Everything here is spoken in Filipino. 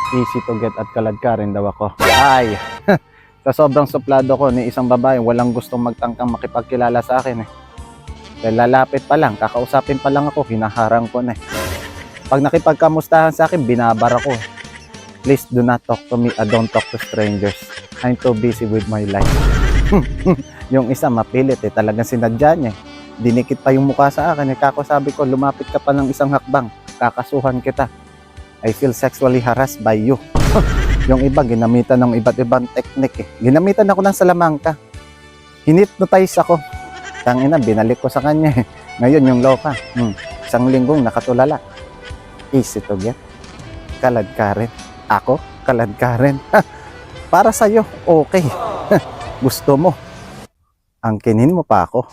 Easy to get at kaladkarin daw ako. Ay, sa sobrang suplado ko ni isang babae, walang gustong magtangkang makipagkilala sa akin eh. Dahil lalapit pa lang, kakausapin pa lang ako, hinaharang ko na eh. Pag nakipagkamustahan sa akin, binabar ako. Please do not talk to me, don't talk to strangers. I'm too busy with my life. Yung isa mapilit eh, talagang sinadya niya eh. Dinikit pa yung mukha sa akin eh. Kako sabi ko, lumapit ka pa ng isang hakbang, kakasuhan kita. I feel sexually harassed by you. Yung iba, ginamitan ng iba't ibang teknik eh. Ginamitan ako ng salamangka. Hinipnotize ako. Tangina, binalik ko sa kanya eh. Ngayon yung loka. Isang linggong nakatulala. Easy to get. Kaladkarin. Ako, kaladkarin. Para sa'yo, okay. Gusto mo. Angkinin mo pa ako.